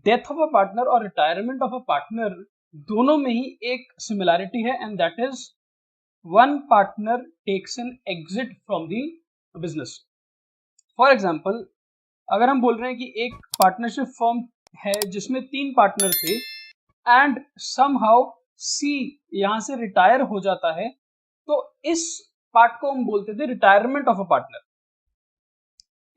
Death of a partner और retirement of a partner दोनों में ही एक सिमिलैरिटी है, and that is one partner takes an exit from the business. For example, अगर हम बोल रहे हैं कि एक पार्टनरशिप फर्म है जिसमें 3 पार्टनर थे एंड समहाउ सी यहां से रिटायर हो जाता है, तो इस पार्ट को हम बोलते थे रिटायरमेंट ऑफ अ पार्टनर.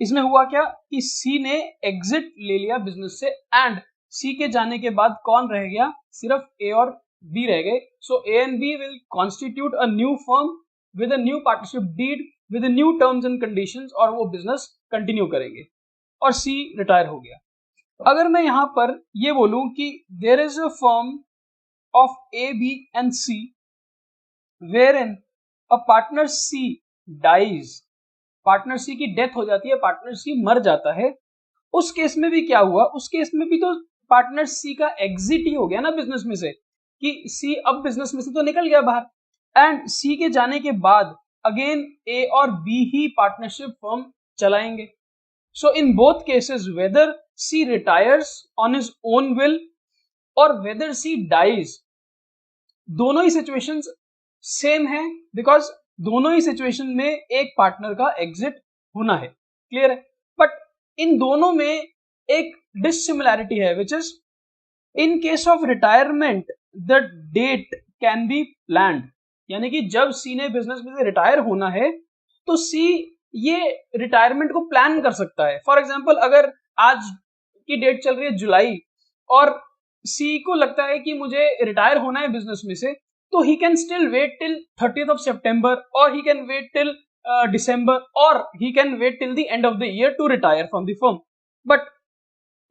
इसमें हुआ क्या कि सी ने एग्जिट ले लिया बिजनेस से, एंड सी के जाने के बाद कौन रह गया, सिर्फ ए और बी रह गए. So A and B will constitute a new firm with a new partnership deed with new terms and conditions, और वो बिजनेस कंटिन्यू करेंगे, और सी रिटायर हो गया. अगर मैं यहां पर ये बोलूं कि there is a firm of A B and C wherein a partner C dies, partner C की डेथ हो जाती है, पार्टनर सी मर जाता है, उस केस में भी क्या हुआ, उस केस में भी तो पार्टनर सी का एग्जिट ही हो गया ना बिजनेस में से, कि सी अब बिजनेस में से तो निकल गया बाहर, एंड सी के जाने के बाद अगेन ए और बी ही पार्टनरशिप फर्म चलाएंगे. So in both cases whether C retires on his own will or whether C dies, दोनों ही सिचुएशंस सेम है, बिकॉज दोनों ही सिचुएशन में एक पार्टनर का एग्जिट होना है. क्लियर है? बट इन दोनों में एक डिसिमिलैरिटी है, which is in case of retirement the date can be planned. यानी कि जब सी ने बिजनेस में से रिटायर होना है तो सी ये रिटायरमेंट को प्लान कर सकता है. फॉर एग्जाम्पल, अगर आज की डेट चल रही है जुलाई और सी को लगता है कि मुझे रिटायर होना है बिजनेस में से, तो he can still wait till 30th of September, और he can wait till December, और he can wait till the end of the year to retire from the firm. But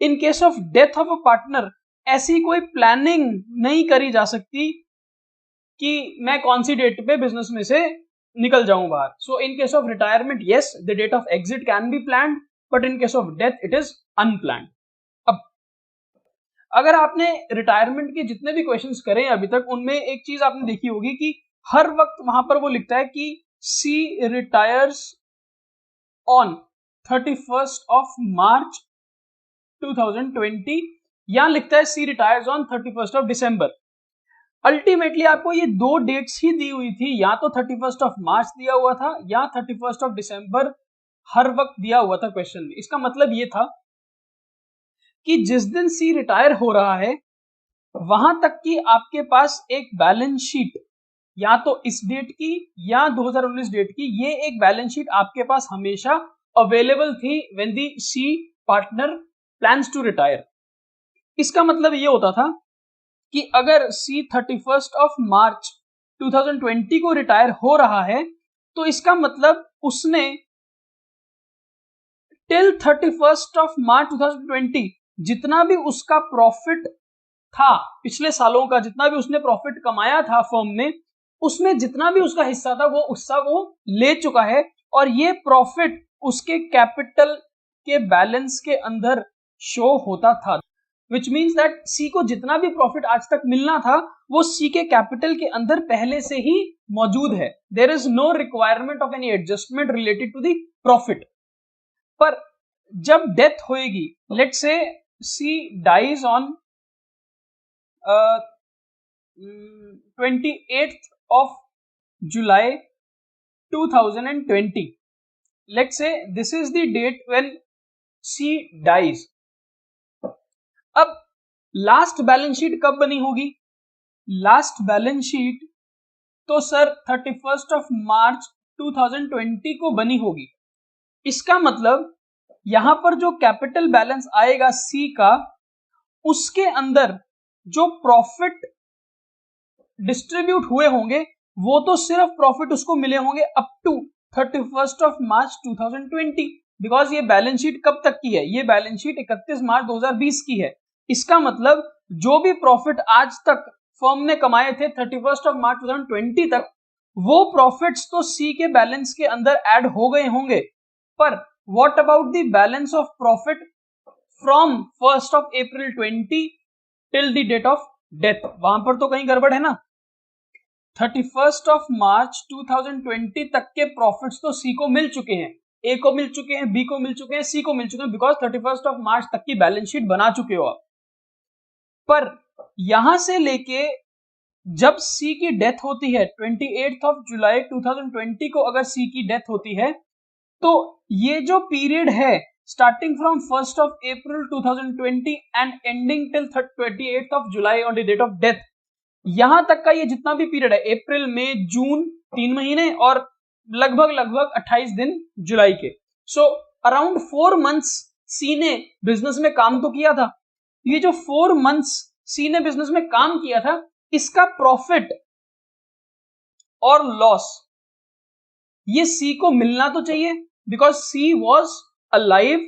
in case of death of a partner ऐसी कोई planning नहीं करी जा सकती कि मैं कौन सी डेट पे बिजनेस में से निकल जाऊं बाहर. So in case of retirement yes, the date of exit can be planned, but in case of death it is unplanned. अब अगर आपने रिटायरमेंट के जितने भी क्वेश्चंस करे अभी तक, उनमें एक चीज आपने देखी होगी कि हर वक्त वहां पर वो लिखता है कि C retires on 31st of March 2020, या लिखता है C retires on 31st of December. Ultimately आपको ये दो डेट्स ही दी हुई थी, या तो 31st of March दिया हुआ था या 31st of December हर वक्त दिया हुआ था क्वेश्चन में. इसका मतलब ये था कि जिस दिन सी रिटायर हो रहा है वहां तक की आपके पास एक बैलेंस शीट, या तो इस डेट की या 2019 डेट की, ये एक बैलेंस शीट आपके पास हमेशा अवेलेबल थी when the C partner plans to retire. इसका मतलब ये होता था कि अगर सी 31st of March 2020 को रिटायर हो रहा है, तो इसका मतलब उसने टिल 31st of March 2020 जितना भी उसका प्रॉफिट था, पिछले सालों का जितना भी उसने प्रॉफिट कमाया था फर्म में, उसमें जितना भी उसका हिस्सा था वो हिस्सा वो ले चुका है, और ये प्रॉफिट उसके कैपिटल के बैलेंस के अंदर शो होता था. विच मीन्स दैट सी को जितना भी प्रॉफिट आज तक मिलना था वो सी के कैपिटल के अंदर पहले से ही मौजूद है. There is no requirement of any adjustment related to the profit. पर जब डेथ होएगी, let's say C dies on 28th of July 2020, let's say this is the date when C dies. अब लास्ट बैलेंस शीट कब बनी होगी? Last balance sheet तो sir 31st of March 2020 को बनी होगी. इसका मतलब यहां पर जो कैपिटल बैलेंस आएगा सी का, उसके अंदर जो प्रॉफिट डिस्ट्रीब्यूट हुए होंगे वो तो सिर्फ प्रॉफिट उसको मिले होंगे up to 31st of March 2020, because ये बैलेंस शीट कब तक की है? ये बैलेंस शीट 31 मार्च 2020 की है. इसका मतलब जो भी प्रॉफिट आज तक फर्म ने कमाए थे 31st of March 2020 तक, वो प्रॉफिट्स तो सी के बैलेंस के अंदर ऐड हो गए होंगे. पर what about the balance of profit from 1st of April 20 till the date of death? वहां पर तो कहीं गड़बड़ है ना. 31st of March 2020 तक के प्रॉफिट्स तो सी को मिल चुके हैं, ए को मिल चुके हैं, बी को मिल चुके हैं, सी को मिल चुके हैं, बिकॉज 31st of March तक की बैलेंस शीट बना चुके हो आप. पर यहां से लेके जब सी की डेथ होती है 28 जुलाई 2020 को अगर सी की डेथ होती है, तो ये जो पीरियड है starting from 1 April 2020 and ending till 28 July on the date of death, यहां तक का ये जितना भी पीरियड है, अप्रैल मई जून 3 महीने और लगभग 28 दिन जुलाई के, सो अराउंड 4 मंथ्स सी ने बिजनेस में काम तो किया था। ये जो 4 मंथ्स सी ने बिजनेस में काम किया था, इसका प्रॉफिट और लॉस ये सी को मिलना तो चाहिए, because C was alive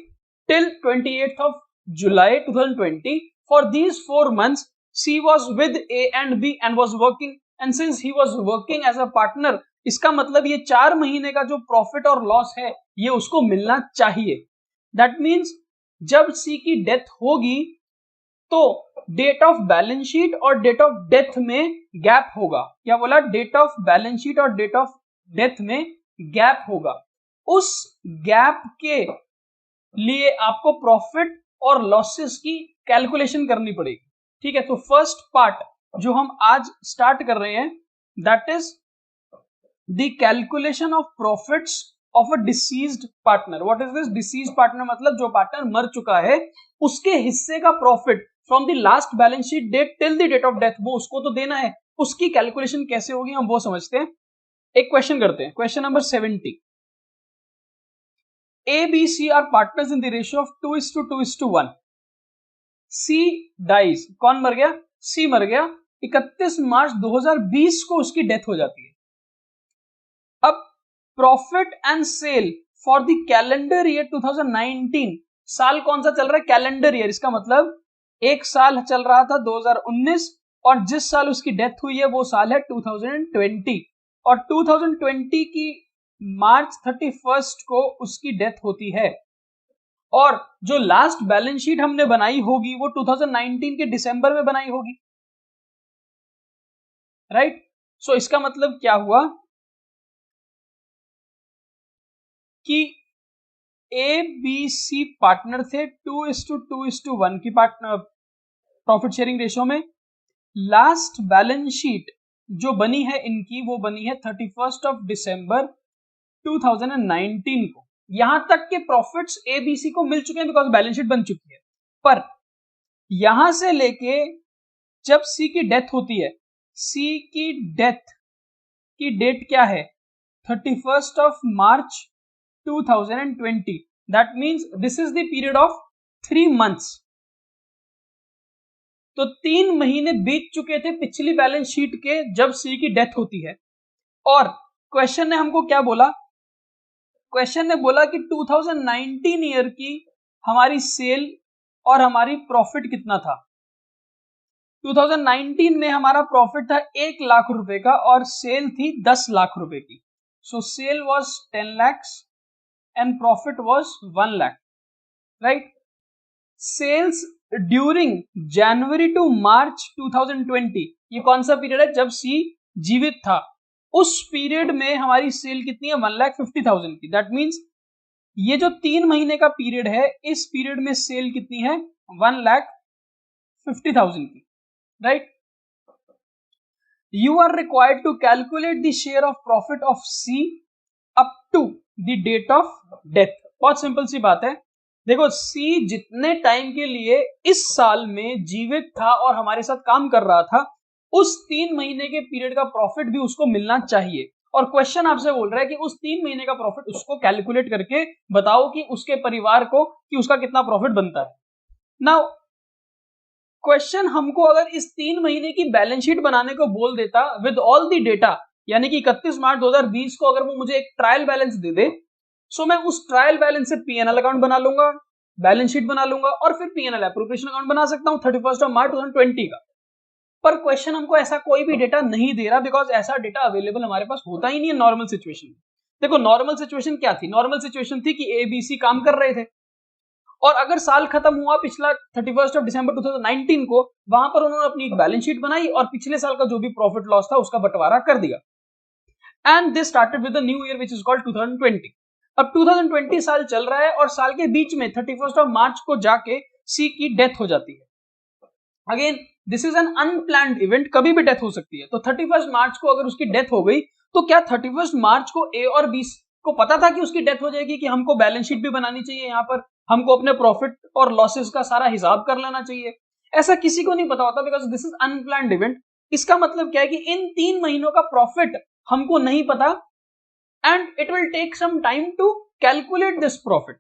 till 28 July 2020. For these 4 months, C was with A and B and was working, and since he was working as a partner, इसका मतलब ये 4 महीने का जो प्रॉफिट और लॉस है ये उसको मिलना चाहिए। दैट मीन्स जब C की डेथ होगी तो डेट ऑफ बैलेंस शीट और डेट ऑफ डेथ में गैप होगा। क्या बोला? डेट ऑफ बैलेंस शीट और डेट ऑफ डेथ में गैप होगा। उस गैप के लिए आपको प्रॉफिट और लॉसेस की कैलकुलेशन करनी पड़ेगी। ठीक है, तो फर्स्ट पार्ट जो हम आज स्टार्ट कर रहे हैं, that is the calculation of profits of a deceased partner. What is this deceased partner? मतलब जो पार्टनर मर चुका है उसके हिस्से का profit from the last balance sheet date till the date of death, वो उसको तो देना है। उसकी कैलकुलेशन कैसे होगी हम वो समझते हैं। एक क्वेश्चन करते हैं, question number 70। A, B, C are partners in the ratio of 2:2:1. C dies. कौन मर गया? C मर गया। 31 मार्च 2020 को उसकी डेथ हो जाती है। अब profit and sale for the calendar year 2019, साल कौन सा चल रहा है? Calendar year. इसका मतलब एक साल चल रहा था 2019 और जिस साल उसकी डेथ हुई है वो साल है 2020, और 2020 की मार्च 31 को उसकी डेथ होती है। और जो लास्ट बैलेंस शीट हमने बनाई होगी वो 2019 के दिसंबर में बनाई होगी, राइट? सो इसका मतलब क्या हुआ कि ए बी सी पार्टनर थे 2:2:1 की पार्टनर प्रॉफिट शेयरिंग रेशियो में। लास्ट बैलेंस शीट जो बनी है इनकी वो बनी है 31 दिसंबर 2019 को। यहां तक के प्रॉफिट्स एबीसी को मिल चुके हैं बिकॉज बैलेंस शीट बन चुकी है। पर यहां से लेके जब सी की डेथ होती है, सी की डेथ की डेट क्या है? 31 मार्च 2020। That means this is the period of 3 months. तो 3 महीने बीत चुके थे पिछली बैलेंस शीट के जब सी की डेथ होती है। और क्वेश्चन ने हमको क्या बोला? क्वेश्चन ने बोला कि 2019 ईयर की हमारी सेल और हमारी प्रॉफिट कितना था। 2019 में हमारा प्रॉफिट था 1 लाख रुपए का और सेल थी 10 लाख रुपए की। So sale was 10 lakhs and profit was 1 lakh, right? Sales during January to March 2020, ये कौन सा पीरियड है? जब सी जीवित था। उस पीरियड में हमारी सेल कितनी है? 1,50,000 की। दैट मीन्स ये जो 3 महीने का पीरियड है, इस पीरियड में सेल कितनी है? 1,50,000 की, right? You are required to calculate the share of profit of C up to the date of death. बहुत सिंपल सी बात है। देखो, सी जितने टाइम के लिए इस साल में जीवित था और हमारे साथ काम कर रहा था, उस 3 महीने के पीरियड का प्रॉफिट भी उसको मिलना चाहिए। और क्वेश्चन आपसे बोल रहा है कि उस 3 महीने का प्रॉफिट उसको कैलकुलेट करके बताओ कि उसके परिवार को कि उसका कितना प्रॉफिट बनता है। नाउ क्वेश्चन हमको अगर इस 3 महीने की बैलेंस शीट बनाने को बोल देता विद ऑल द डेटा, यानी कि 31 मार्च 2020 को अगर वो मुझे एक ट्रायल बैलेंस दे दे, सो मैं उस ट्रायल बैलेंस से पीएनएल अकाउंट बना लूंगा, बैलेंस शीट बना लूंगा और फिर पीएनएल एप्रोप्रिएशन अकाउंट बना सकता हूं 31 मार्च 2020 का। पर क्वेश्चन हमको ऐसा कोई भी डेटा नहीं दे रहा बिकॉज ऐसा डेटा अवेलेबल हमारे पास होता ही नहीं है नॉर्मल सिचुएशन में। देखो, नॉर्मल सिचुएशन क्या थी? नॉर्मल सिचुएशन थी कि एबीसी काम कर रहे थे और अगर साल खत्म हुआ पिछला 31 दिसंबर 2019 को, वहां पर उन्होंने अपनी एक बैलेंस शीट बनाई और पिछले साल का जो भी प्रॉफिट लॉस था उसका बंटवारा कर दिया। And they started with the new year which is called 2020। अब 2020 साल चल रहा है और साल के बीच में 31 मार्च को जाके सी की डेथ हो जाती है। Again this is an unplanned event, कभी भी डेथ हो सकती है। तो 31 मार्च को अगर उसकी डेथ हो गई तो क्या 31 मार्च को ए और बी को पता था कि उसकी डेथ हो जाएगी, कि हमको बैलेंस शीट भी बनानी चाहिए, यहाँ पर हमको अपने प्रॉफिट और लॉसेस का सारा हिसाब कर लेना चाहिए? ऐसा किसी को नहीं पता होता, because this is unplanned event. इसका मतलब क्या है कि इन 3 महीनों का प्रॉफिट हमको नहीं पता, and it will take some time to calculate this profit.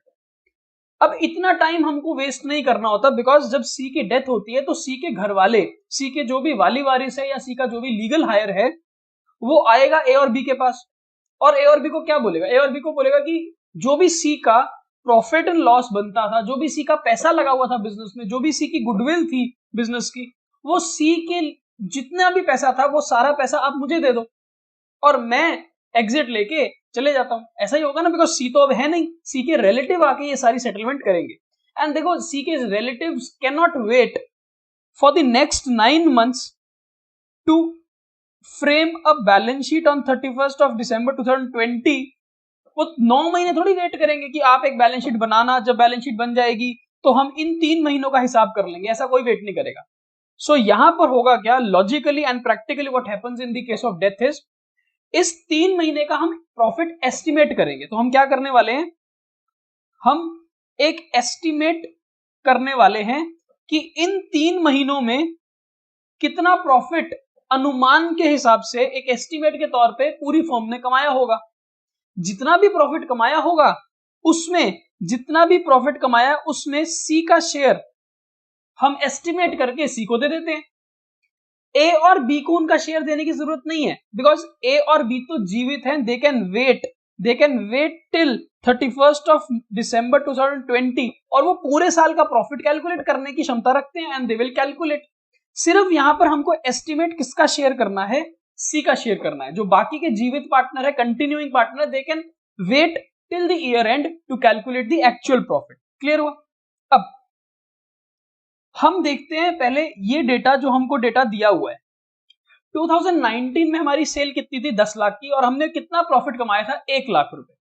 अब इतना टाइम हमको वेस्ट नहीं करना होता, बिकॉज जब सी की डेथ होती है तो सी के घर वाले, सी के जो भी वाली वारिस है या सी का जो भी लीगल हायर है, वो आएगा ए और बी के पास, और ए और बी को क्या बोलेगा? ए और बी को बोलेगा कि जो भी सी का प्रॉफिट एंड लॉस बनता था, जो भी सी का पैसा लगा हुआ था बिजनेस में, जो भी सी की गुडविल थी बिजनेस की, वो सी के जितना भी पैसा था वो सारा पैसा आप मुझे दे दो और मैं एग्जिट लेके चले जाता हूं। ऐसा ही होगा ना, बिकॉज सी तो अब है नहीं, सी के रिलेटिव आके ये सारी सेटलमेंट करेंगे। एंड देखो, सी के relatives can not wait for the next 9 months to frame a balance sheet on 31st of December 2020। वो 9 महीने थोड़ी वेट करेंगे कि आप एक बैलेंस शीट बनाना, जब बैलेंस शीट बन जाएगी तो हम इन 3 महीनों का हिसाब कर लेंगे, ऐसा कोई वेट नहीं करेगा। सो यहां पर होगा क्या, logically and practically what happens in the case of death is, इस 3 महीने का हम प्रॉफिट एस्टिमेट करेंगे। तो हम क्या करने वाले हैं, हम एक एस्टिमेट करने वाले हैं कि इन 3 महीनों में कितना प्रॉफिट अनुमान के हिसाब से एक एस्टिमेट के तौर पे पूरी फर्म ने कमाया होगा। जितना भी प्रॉफिट कमाया होगा उसमें, जितना भी प्रॉफिट कमाया उसमें सी का शेयर हम एस्टिमेट करके सी को दे देते हैं। ए और बी को उनका शेयर देने की जरूरत नहीं है, बिकॉज ए और बी तो जीवित हैं, they can wait till 31st of December 2020, और वो पूरे साल का प्रॉफिट कैलकुलेट करने की क्षमता रखते हैं, एंड दे विल कैलकुलेट। सिर्फ यहां पर हमको एस्टिमेट किसका शेयर करना है, सी का शेयर करना है। जो बाकी के जीवित पार्टनर है, continuing partner, they can wait till the year end to calculate the actual profit. Clear हुआ? अब हम देखते हैं पहले ये डेटा, जो हमको डेटा दिया हुआ है 2019 में हमारी सेल कितनी थी, 10 लाख की, और हमने कितना प्रॉफिट कमाया था, 1 लाख रुपए।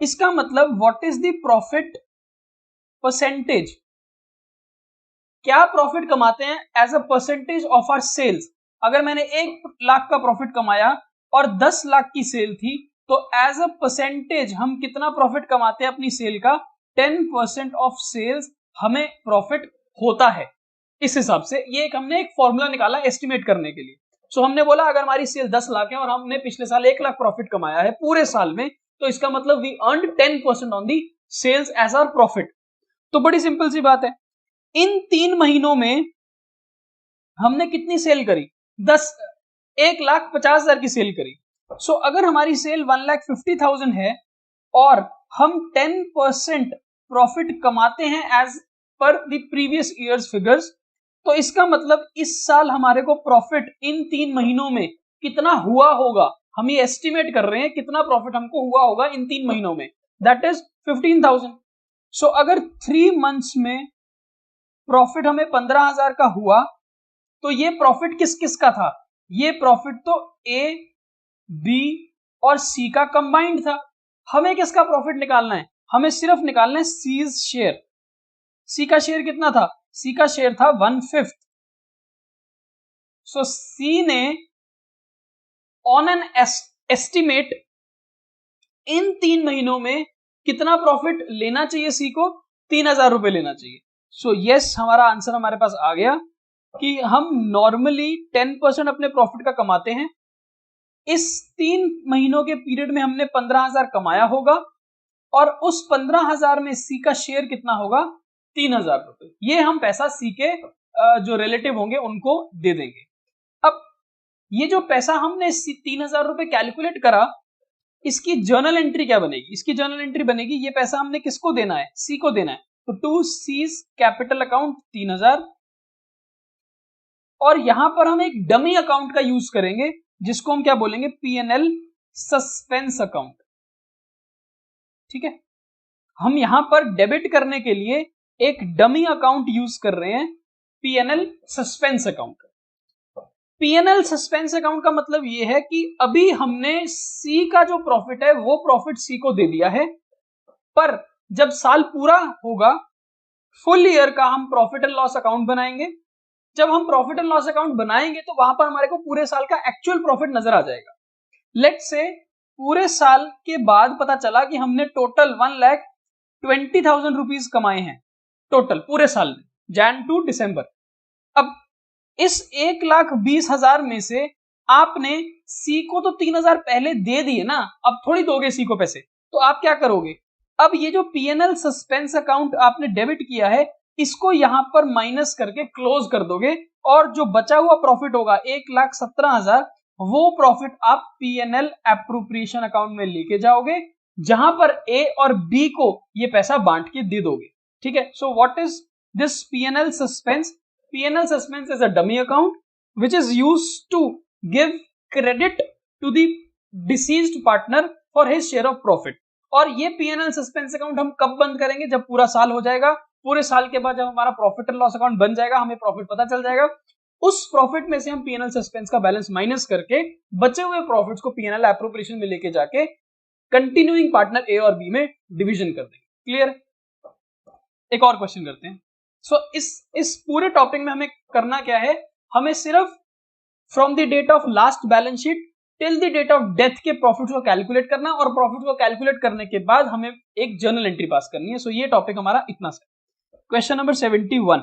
इसका मतलब what is the profit percentage, क्या प्रॉफिट कमाते हैं as a percentage of our sales. अगर मैंने 1 लाख का प्रॉफिट कमाया और 10 लाख की सेल थी, तो एज अ परसेंटेज हम कितना प्रॉफिट कमाते हैं अपनी सेल का, 10% ऑफ सेल्स हमें प्रॉफिट होता है। इस हिसाब से ये हमने एक फॉर्मूला निकाला एस्टिमेट करने के लिए। सो हमने बोला अगर हमारी सेल 10 लाख है और हमने पिछले साल 1 लाख प्रॉफिट कमाया है पूरे साल में, तो इसका मतलब we earned 10% on the sales as our profit. तो बड़ी सिंपल सी बात है, इन 3 महीनों में हमने कितनी सेल करी, 1,50,000 की सेल करी। सो अगर हमारी सेल 1,50,000 है और हम 10% प्रॉफिट कमाते हैं as per the previous years figures, तो इसका मतलब इस साल हमारे को प्रॉफिट इन 3 महीनों में कितना हुआ होगा, हम ये एस्टिमेट कर रहे हैं कितना प्रॉफिट हमको हुआ होगा इन 3 महीनों में, दैट इज 15,000। सो अगर 3 मंथ्स में प्रॉफिट हमें 15,000 का हुआ, तो ये प्रॉफिट किस किस का था, ये प्रॉफिट तो ए, बी और सी का कंबाइंड था। हमें किसका प्रॉफिट निकालना है, हमें सिर्फ निकालना है सीज शेयर। सी का शेयर कितना था, सी का शेयर था 1/5। सो सी ने ऑन एन एस्टिमेट इन 3 महीनों में कितना प्रॉफिट लेना चाहिए, सी को 3,000 रुपए लेना चाहिए। सो यस, हमारा आंसर हमारे पास आ गया कि हम नॉर्मली 10% अपने प्रॉफिट का कमाते हैं। इस 3 महीनों के पीरियड में हमने 15,000 कमाया होगा, और उस 15,000 में सी का शेयर कितना होगा, 3,000 रुपए। ये हम पैसा सी के जो रिलेटिव होंगे उनको दे देंगे। अब ये जो पैसा हमने 3,000 रुपए कैलकुलेट करा, इसकी जर्नल एंट्री क्या बनेगी, इसकी जर्नल एंट्री बनेगी ये पैसा हमने किसको देना है, सी को देना है, तो टू सीज कैपिटल अकाउंट 3,000, और यहां पर हम एक डमी अकाउंट का यूज करेंगे जिसको हम क्या बोलेंगे, P&L सस्पेंस अकाउंट। ठीक है, हम यहां पर डेबिट करने के लिए एक डमी अकाउंट यूज कर रहे हैं, P&L suspense account. P&L suspense account का मतलब यह है कि अभी हमने सी का जो प्रॉफिट है वो प्रॉफिट सी को दे दिया है, पर जब साल पूरा होगा, फुल ईयर का हम प्रॉफिट एंड लॉस अकाउंट बनाएंगे, जब हम प्रॉफिट एंड लॉस अकाउंट बनाएंगे तो वहां पर हमारे को पूरे साल का एक्चुअल प्रॉफिट नजर आ जाएगा। लेट्स से पूरे साल के बाद पता चला कि हमने टोटल 1,20,000 रुपीज कमाए हैं टोटल पूरे साल में, जैन टू दिसंबर। अब इस 1,20,000 में से आपने सी को तो 3,000 पहले दे दिए ना, अब थोड़ी दोगे सी को पैसे, तो आप क्या करोगे, अब ये जो पीएनएल सस्पेंस अकाउंट आपने डेबिट किया है इसको यहां पर माइनस करके क्लोज कर दोगे, और जो बचा हुआ प्रॉफिट होगा 1,17,000, वो प्रॉफिट आप पीएनएल एप्रोप्रिएशन अकाउंट में लेके जाओगे, जहां पर ए और बी को ये पैसा बांट के दे दोगे। ठीक है, so what is this PNL suspense? PNL suspense is a dummy account which is used to give credit to the deceased partner for his share of profit। और ये पीएनएल सस्पेंस अकाउंट हम कब बंद करेंगे? जब पूरा साल हो जाएगा। पूरे साल के बाद जब हमारा प्रॉफिट एंड लॉस अकाउंट बन जाएगा, हमें प्रॉफिट पता चल जाएगा, उस प्रॉफिट में से हम पीएनएल सस्पेंस का बैलेंस माइनस करके बचे हुए प्रॉफिट्स को पीएनएल एप्रोप्रिएशन में लेके जाके कंटिन्यूइंग पार्टनर ए और बी में डिवीजन कर देंगे। क्लियर? एक और क्वेश्चन करते हैं। सो इस पूरे टॉपिक में हमें करना क्या है, हमें सिर्फ from the date of last balance sheet till the date of death के प्रॉफिट को कैलकुलेट करना, और प्रॉफिट को कैलकुलेट करने के बाद हमें एक जर्नल एंट्री पास करनी है। सो ये टॉपिक हमारा इतना सा। Question number 71,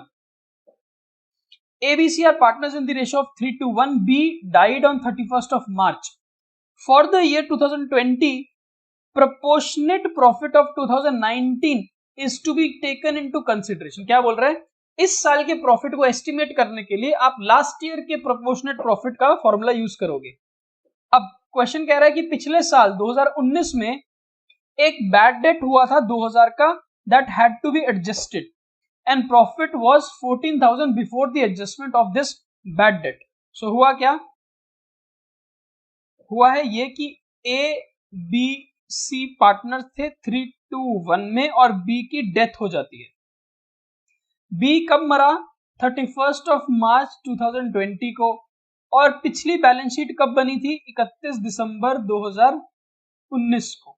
ABC are partners in the ratio of 3:1. B died on 31st of March. For the year 2020, proportionate profit of 2019 is to be taken into consideration। क्या बोल रहा है, इस साल के प्रॉफिट को एस्टिमेट करने के लिए आप लास्ट ईयर के प्रोपोर्शनेट प्रॉफिट का फॉर्मूला यूज करोगे। अब क्वेश्चन कह रहा है कि पिछले साल 2019 में एक बैड डेट हुआ था 2000 का, that had to be adjusted and profit was 14,000 before the adjustment of this bad debt. So हुआ क्या, हुआ है ये कि ए बी सी पार्टनर थे 3:1 में, और बी की डेथ हो जाती है। बी कब मरा? 31st ऑफ मार्च 2020 को, और पिछली बैलेंस शीट कब बनी थी? 31 दिसंबर 2019 को।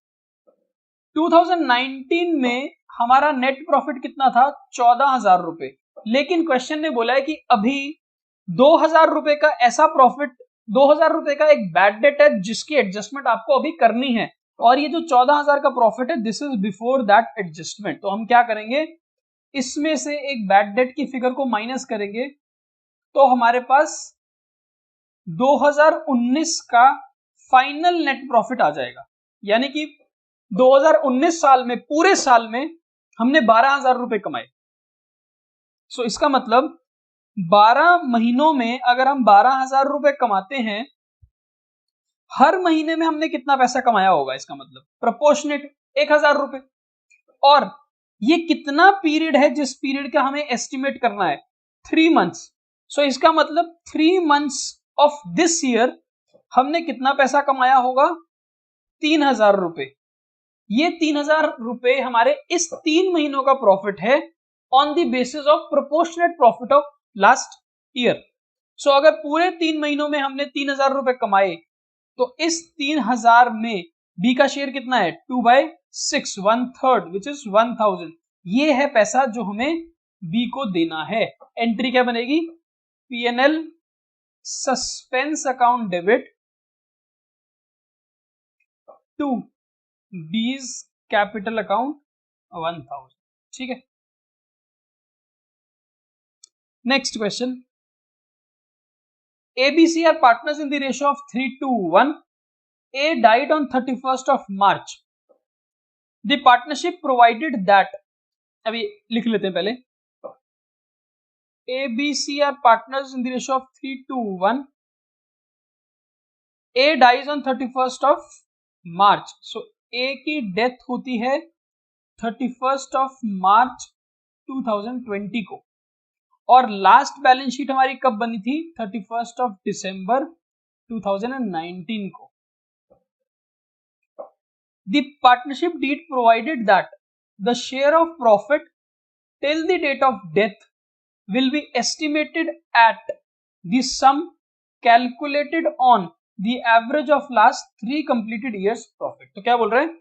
2019 में हमारा नेट प्रॉफिट कितना था? 14,000 रुपए। लेकिन क्वेश्चन ने बोला है कि अभी 2,000 रुपए का ऐसा प्रॉफिट, 2,000 रुपए का एक बैड डेट है जिसकी एडजस्टमेंट आपको अभी करनी है, और ये जो 14,000 का प्रॉफिट है this is before that adjustment. तो हम क्या करेंगे, इसमें से एक बैड डेट की फिगर को माइनस करेंगे, तो हमारे पास 2019 का फाइनल नेट प्रॉफिट आ जाएगा। यानी कि 2019 साल में, पूरे साल में हमने 12,000 रुपए कमाए। सो इसका मतलब 12 महीनों में अगर हम 12,000 रुपए कमाते हैं, हर महीने में हमने कितना पैसा कमाया होगा? इसका मतलब प्रोपोर्शनेट 1,000 रुपए। और ये कितना पीरियड है जिस पीरियड का हमें एस्टिमेट करना है? 3 मंथ्स। सो इसका मतलब 3 मंथ्स ऑफ दिस ईयर हमने कितना पैसा कमाया होगा? 3,000 रुपए। ये 3,000 रुपए हमारे इस 3 महीनों का प्रॉफिट है on the basis of proportionate profit of last year. So अगर पूरे 3 महीनों में हमने 3,000 रुपए कमाए, तो इस 3,000 में बी का शेयर कितना है? 2/6, 1/3 विच इज 1,000। ये है पैसा जो हमें बी को देना है। एंट्री क्या बनेगी? PNL suspense account debit to B's capital account 1,000। ठीक है, next question. ABC are partners in the ratio of 3:1. A died on 31st of March. The partnership provided that, अभी लिख लेते हैं पहले, ABC are partners in the ratio of 3:1. A dies on 31st of March. So A की death होती है 31st of March 2020 को, और लास्ट बैलेंस शीट हमारी कब बनी थी? 31st of December 2019 को। The partnership deed provided that the share of profit till the date of death will be estimated at the sum calculated on the average of last 3 completed years profit। तो क्या बोल रहे हैं,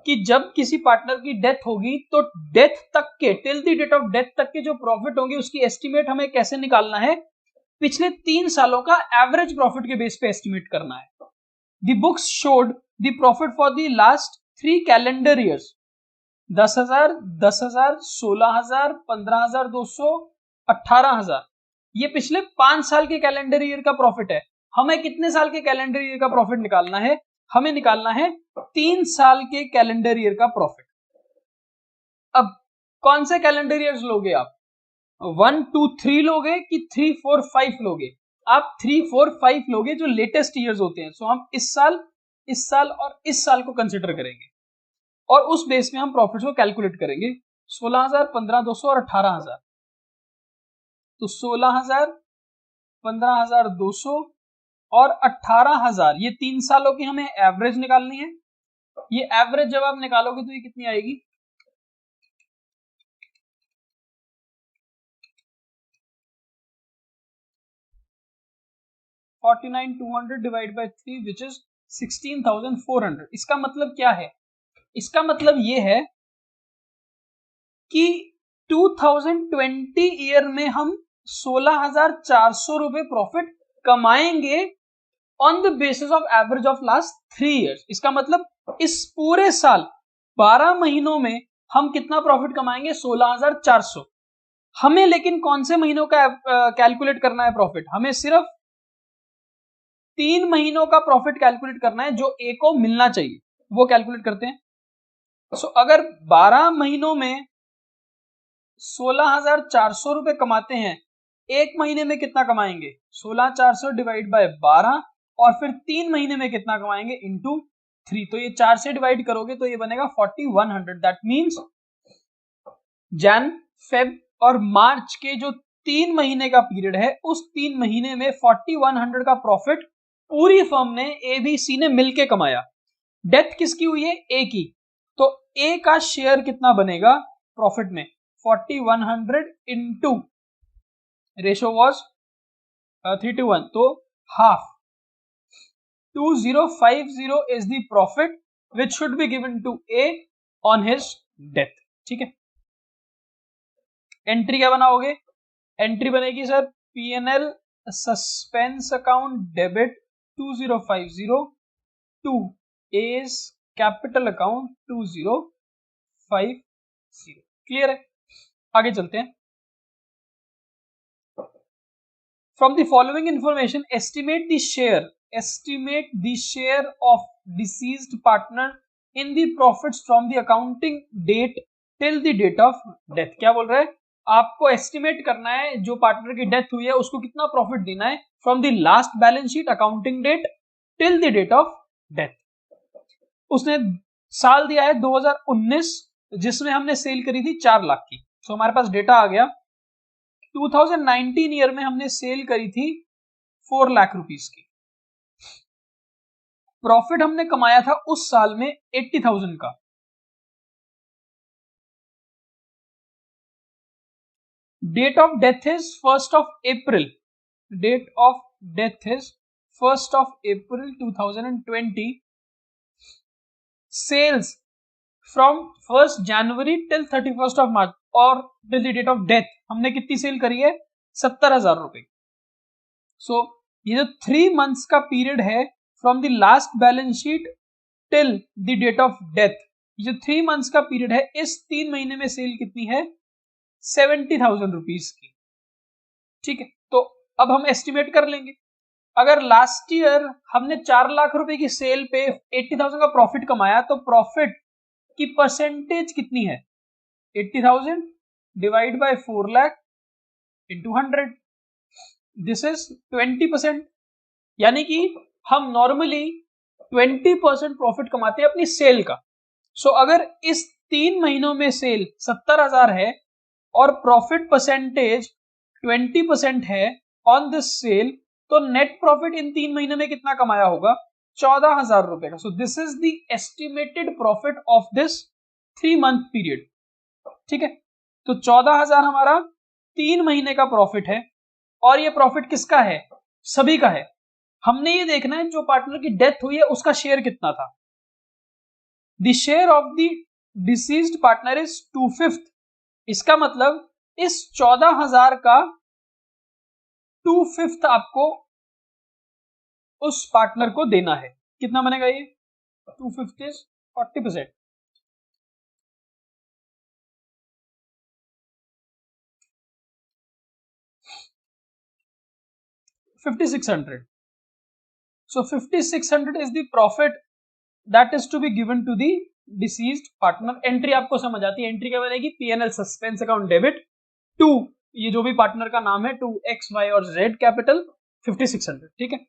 कि जब किसी partner की डेथ होगी तो डेथ तक के, till the date of death तक के जो प्रॉफिट होंगे उसकी एस्टिमेट हमें कैसे निकालना है, पिछले 3 सालों का एवरेज प्रॉफिट के बेस पे एस्टिमेट करना है. The books showed the profit for the last 3 calendar years, 10,000, 10,000, 16,000, 15,200, 18,000. ये पिछले 5 साल के कैलेंडर ईयर का प्रॉफिट है. हमें कितने साल के कैलेंडर ईयर का प्रॉफिट निकालना है? हमें निकालना है 3 साल के कैलेंडर ईयर का प्रॉफिट. अब कौन से कैलेंडर ईयर्स लोगे आप? 1, 2, 3 लोगे कि 3, 4, 5 लोगे? आप 3, 4, 5 लोगे जो लेटेस्ट ईयर्स होते हैं. सो हम इस साल और इस साल को कंसिडर करेंगे और उस बेस में हम प्रॉफिट को कैलकुलेट करेंगे. 16,000, 15,200 और 18,000. तो 16,000, 15,200 और 18,000, ये 3 सालों की हमें एवरेज निकालनी है. ये एवरेज जब आप निकालोगे तो ये कितनी आएगी? $49,200 डिवाइड बाय 3 विच इज 16,400. इसका मतलब क्या है? इसका मतलब ये है कि 2020 ईयर में हम 16,400 रुपए प्रॉफिट कमाएंगे on the basis of average of last 3 years. इसका मतलब इस पूरे साल 12 महीनों में हम कितना प्रॉफिट कमाएंगे? 16,400. हमें लेकिन कौन से महीनों का कैलकुलेट करना है प्रॉफिट? हमें सिर्फ 3 महीनों का प्रॉफिट कैलकुलेट करना है जो ए को मिलना चाहिए, वो कैलकुलेट करते हैं. सो अगर 12 महीनों में 16,400 रुपए कमाते हैं, एक महीने में कितना कमाएंगे? 16,400 डिवाइड बाय 12 और फिर 3 महीने में कितना कमाएंगे? इंटू 3. तो ये 4 से डिवाइड करोगे तो ये बनेगा 4,100. दैट मीन्स जैन, फेब और मार्च के जो 3 महीने का पीरियड है, उस 3 महीने में 4,100 का प्रॉफिट पूरी फर्म ने, ए बी सी ने मिलके कमाया. डेथ किसकी हुई है? ए की. तो ए का शेयर कितना बनेगा प्रॉफिट में? 4,100 इंटू, रेशो वॉज 3:1, तो half. 2,050 is the profit which should be given to A on his death. ठीक है. एंट्री क्या बनाओगे? एंट्री बनेगी sir P&L suspense account debit 2,050 to A's capital account 2,050. Clear है? आगे चलते हैं. From the following information estimate the share of deceased partner in the profits from the accounting date till the date of death. क्या बोल रहा है? आपको estimate करना है जो पार्टनर की डेथ हुई है उसको कितना प्रॉफिट देना है from the last balance sheet accounting date till the date of death. उसने साल दिया है 2019 जिसमें हमने सेल करी थी 4 लाख की. तो हमारे पास डेटा आ गया. 2019 ईयर में हमने सेल करी थी 4 लाख रुपीस की. प्रॉफिट हमने कमाया था उस साल में 80,000 का. Date of death is 1st of April. Date of death is 1st of April 2020. Sales from 1st January till 31st of March और टिल द डेट ऑफ डेथ हमने कितनी सेल करी है? 70,000 रुपए. सो ये जो 3 मंथ्स का पीरियड है from the last balance sheet till the date of death, ये जो 3 मंथ्स का पीरियड है, इस 3 महीने में सेल कितनी है? 70,000 रुपीज की. ठीक है. तो अब हम एस्टिमेट कर लेंगे. अगर लास्ट ईयर हमने 4 लाख रुपए की सेल पे 80,000 का प्रॉफिट कमाया तो प्रॉफिट की परसेंटेज कितनी है? 80,000 divide by 4 lakh into 100. This is 20%. यानी कि हम नॉर्मली 20% प्रॉफिट कमाते हैं अपनी सेल का. सो अगर इस 3 महीनों में सेल 70,000 है और प्रॉफिट परसेंटेज 20% है ऑन दिस सेल, तो नेट प्रॉफिट इन 3 महीने में कितना कमाया होगा? 14,000 रुपए का. So this is the estimated profit of this 3 month period. ठीक है. तो 14,000 हमारा 3 महीने का प्रॉफिट है और ये प्रॉफिट किसका है? सभी का है. हमने ये देखना है जो पार्टनर की डेथ हुई है उसका शेयर कितना था. The share of the deceased partner is 2/5। इसका मतलब इस 14,000 का 2/5 आपको उस पार्टनर को देना है। कितना बनेगा ये? 2/5 is 40%। $5,600। So 5,600 is the profit that is to be given to the deceased partner। Entry आपको समझ आती है, एंट्री क्या बनेगी? P&L suspense account debit to ये जो भी पार्टनर का नाम है, टू X, Y और Z कैपिटल 5,600। ठीक है।